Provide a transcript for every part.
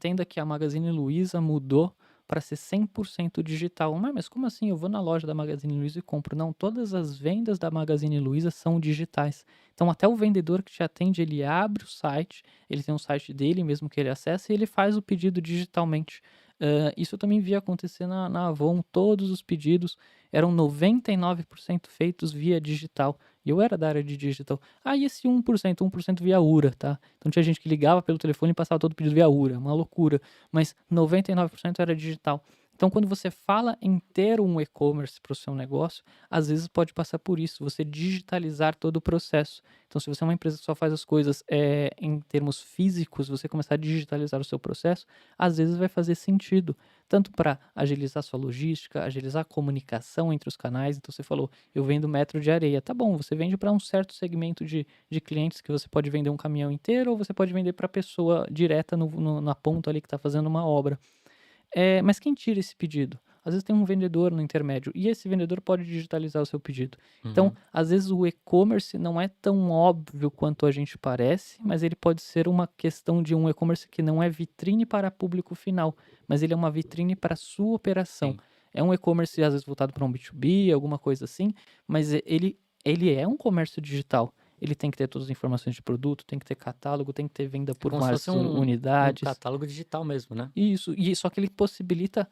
entenda que a Magazine Luiza mudou para ser 100% digital. Mas como assim? Eu vou na loja da Magazine Luiza e compro. Não, todas as vendas da Magazine Luiza são digitais. Então até o vendedor que te atende, ele abre o site, ele tem um site dele mesmo que ele acessa e ele faz o pedido digitalmente. Isso eu também vi acontecer na Avon, todos os pedidos eram 99% feitos via digital. E eu era da área de digital. E esse 1% via URA, tá? Então tinha gente que ligava pelo telefone e passava todo o pedido via URA, uma loucura. Mas 99% era digital. Então quando você fala em ter um e-commerce para o seu negócio, às vezes pode passar por isso, você digitalizar todo o processo. Então se você é uma empresa que só faz as coisas em termos físicos, você começar a digitalizar o seu processo, às vezes vai fazer sentido. Tanto para agilizar sua logística, agilizar a comunicação entre os canais. Então você falou, eu vendo metro de areia. Tá bom, você vende para um certo segmento de clientes que você pode vender um caminhão inteiro ou você pode vender para a pessoa direta na ponta ali que está fazendo uma obra. Mas quem tira esse pedido? Às vezes tem um vendedor no intermédio e esse vendedor pode digitalizar o seu pedido. Então, Uhum. às vezes o e-commerce não é tão óbvio quanto a gente parece, mas ele pode ser uma questão de um e-commerce que não é vitrine para público final, mas ele é uma vitrine para a sua operação. Sim. É um e-commerce às vezes voltado para um B2B, alguma coisa assim, mas ele é um comércio digital. Ele tem que ter todas as informações de produto, tem que ter catálogo, tem que ter venda É por como se fosse mais um unidades. catálogo digital mesmo, né? Isso, e só que ele possibilita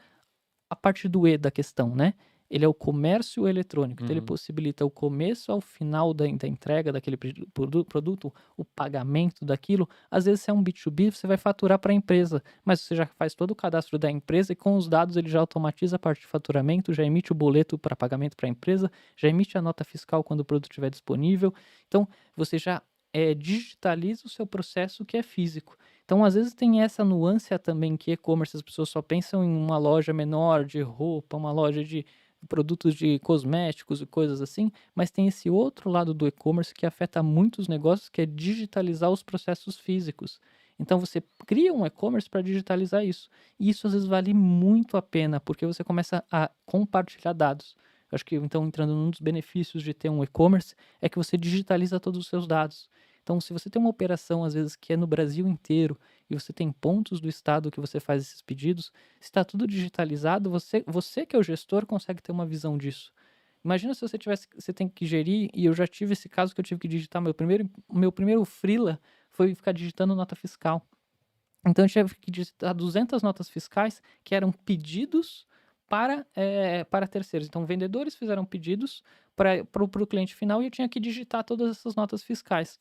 a parte do E da questão, né, ele é o comércio eletrônico, então ele Uhum. possibilita o começo ao final da entrega daquele produto, o pagamento daquilo. Às vezes se é um B2B, você vai faturar para a empresa, mas você já faz todo o cadastro da empresa e com os dados ele já automatiza a parte de faturamento, já emite o boleto para pagamento para a empresa, já emite a nota fiscal quando o produto estiver disponível. Então você já, digitaliza o seu processo que é físico. Então, às vezes tem essa nuance também que e-commerce as pessoas só pensam em uma loja menor de roupa, uma loja de produtos de cosméticos e coisas assim, mas tem esse outro lado do e-commerce que afeta muitos negócios, que é digitalizar os processos físicos. Então você cria um e-commerce para digitalizar isso. E isso às vezes vale muito a pena, porque você começa a compartilhar dados. Eu acho que então entrando num dos benefícios de ter um e-commerce é que você digitaliza todos os seus dados. Então, se você tem uma operação, às vezes, que é no Brasil inteiro e você tem pontos do estado que você faz esses pedidos, se está tudo digitalizado, você que é o gestor consegue ter uma visão disso. Imagina se você tem que gerir, e eu já tive esse caso que eu tive que digitar meu primeiro freela foi ficar digitando nota fiscal. Então eu tive que digitar 200 notas fiscais que eram pedidos para terceiros. Então vendedores fizeram pedidos para o cliente final e eu tinha que digitar todas essas notas fiscais.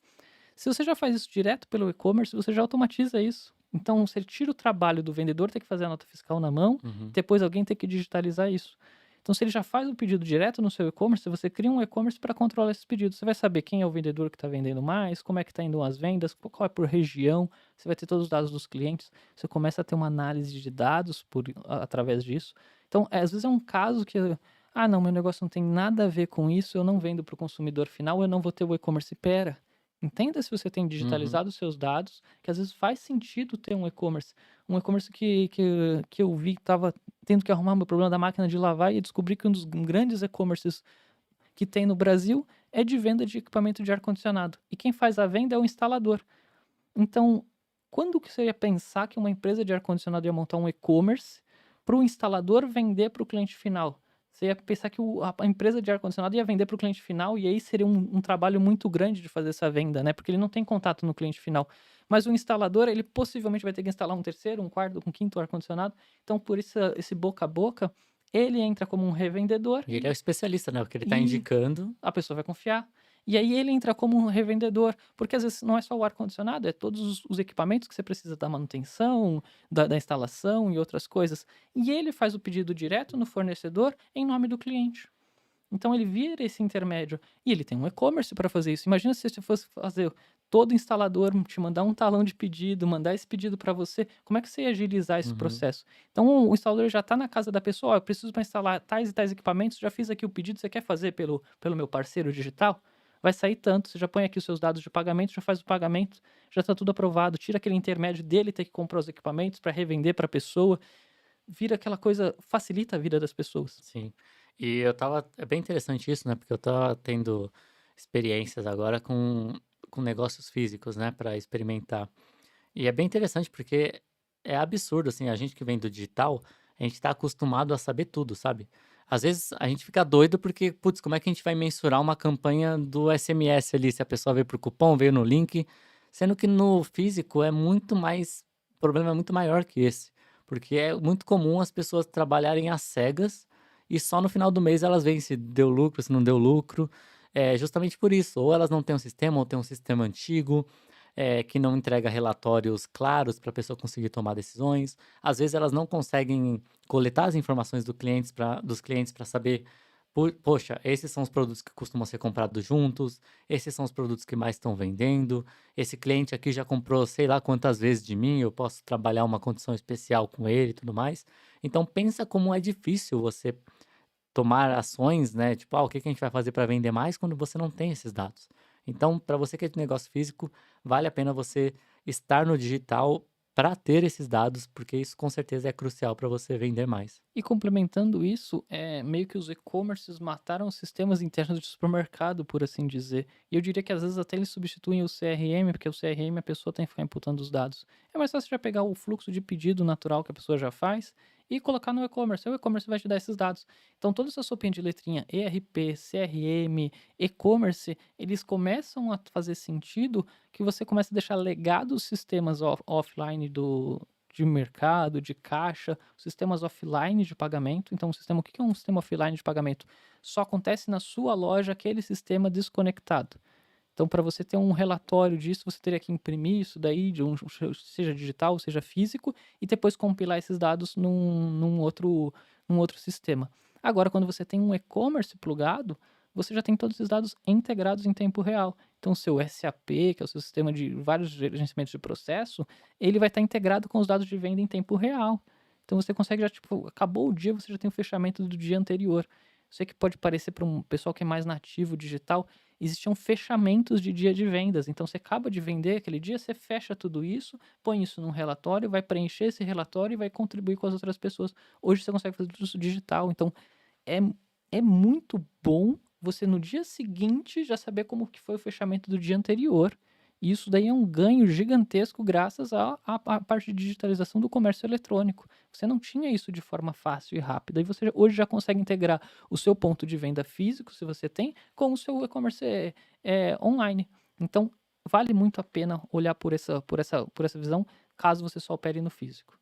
Se você já faz isso direto pelo e-commerce, você já automatiza isso. Então você tira o trabalho do vendedor ter que fazer a nota fiscal na mão, Uhum. depois alguém ter que digitalizar isso. Então se ele já faz o pedido direto no seu e-commerce, você cria um e-commerce para controlar esses pedidos. Você vai saber quem é o vendedor que está vendendo mais, como é que está indo as vendas, qual é por região, você vai ter todos os dados dos clientes, você começa a ter uma análise de dados através disso. Então, às vezes é um caso que, não, meu negócio não tem nada a ver com isso, eu não vendo para o consumidor final, eu não vou ter o e-commerce. Pera, entenda se você tem Uhum. digitalizado os seus dados, que às vezes faz sentido ter um e-commerce. Um e-commerce que eu vi que estava tendo que arrumar meu problema da máquina de lavar e descobri que um dos grandes e-commerces que tem no Brasil é de venda de equipamento de ar-condicionado. E quem faz a venda é o instalador. Então, quando que você ia pensar que uma empresa de ar-condicionado ia montar um e-commerce para o instalador vender para o cliente final? Você ia pensar que a empresa de ar-condicionado ia vender para o cliente final e aí seria um trabalho muito grande de fazer essa venda, né? Porque ele não tem contato no cliente final. Mas o instalador, ele possivelmente vai ter que instalar um terceiro, um quarto, um quinto ar-condicionado. Então, por isso, esse boca a boca, ele entra como um revendedor E ele é o especialista, né, o que ele tá e indicando. a pessoa vai confiar. E aí ele entra como um revendedor, porque às vezes não é só o ar-condicionado, é todos os equipamentos que você precisa da manutenção, da instalação e outras coisas. E ele faz o pedido direto no fornecedor em nome do cliente. Então ele vira esse intermédio. E ele tem um e-commerce para fazer isso. Imagina se você fosse fazer todo instalador te mandar um talão de pedido, mandar esse pedido para você, como é que você ia agilizar esse Uhum. processo? Então o instalador já está na casa da pessoa, eu preciso para instalar tais e tais equipamentos, já fiz aqui o pedido, você quer fazer pelo meu parceiro digital? Vai sair tanto, você já põe aqui os seus dados de pagamento, já faz o pagamento, já está tudo aprovado, tira aquele intermédio dele ter que comprar os equipamentos para revender para a pessoa, vira aquela coisa, facilita a vida das pessoas. Sim. E eu estava é bem interessante isso, né, porque eu estava tendo experiências agora com negócios físicos, né, para experimentar. E é bem interessante porque é absurdo, assim, a gente que vem do digital, a gente tá acostumado a saber tudo, sabe? Às vezes a gente fica doido porque, putz, como é que a gente vai mensurar uma campanha do SMS ali, se a pessoa veio por cupom, veio no link, sendo que no físico é muito mais, o problema é muito maior que esse, porque é muito comum as pessoas trabalharem às cegas e só no final do mês elas veem se deu lucro, se não deu lucro, é justamente por isso, ou elas não têm um sistema, ou têm um sistema antigo, que não entrega relatórios claros para a pessoa conseguir tomar decisões. Às vezes elas não conseguem coletar as informações dos clientes para saber, poxa, esses são os produtos que costumam ser comprados juntos, esses são os produtos que mais estão vendendo, esse cliente aqui já comprou sei lá quantas vezes de mim, eu posso trabalhar uma condição especial com ele e tudo mais. Então pensa como é difícil você tomar ações, né, tipo: "Ah, o que que a gente vai fazer para vender mais?", quando você não tem esses dados. Então, para você que é de negócio físico, vale a pena você estar no digital para ter esses dados, porque isso com certeza é crucial para você vender mais. E complementando isso, meio que os e-commerces mataram os sistemas internos de supermercado, por assim dizer. E eu diria que às vezes até eles substituem o CRM, porque o CRM a pessoa tem que ficar imputando os dados. É mais fácil já pegar o fluxo de pedido natural que a pessoa já faz e colocar no e-commerce. O e-commerce vai te dar esses dados. Então toda essa sopinha de letrinha ERP, CRM, e-commerce, eles começam a fazer sentido que você começa a deixar legado os sistemas offline de mercado, de caixa, sistemas offline de pagamento. Então, o que é um sistema offline de pagamento? Só acontece na sua loja aquele sistema desconectado. Então, para você ter um relatório disso, você teria que imprimir isso daí, seja digital, seja físico, e depois compilar esses dados num outro sistema. Agora, quando você tem um e-commerce plugado, você já tem todos esses dados integrados em tempo real. Então, o seu SAP, que é o seu sistema de vários gerenciamentos de processo, ele vai estar integrado com os dados de venda em tempo real. Então, você consegue já, tipo, acabou o dia, você já tem o fechamento do dia anterior. Eu sei que pode parecer para um pessoal que é mais nativo digital, existiam fechamentos de dia de vendas. Então você acaba de vender aquele dia, você fecha tudo isso, põe isso num relatório, vai preencher esse relatório e vai contribuir com as outras pessoas. Hoje você consegue fazer tudo isso digital. Então é, é muito bom você no dia seguinte já saber como que foi o fechamento do dia anterior. E isso daí é um ganho gigantesco graças à parte de digitalização do comércio eletrônico. Você não tinha isso de forma fácil e rápida. E você hoje já consegue integrar o seu ponto de venda físico, se você tem, com o seu e-commerce online. Então, vale muito a pena olhar por essa visão, caso você só opere no físico.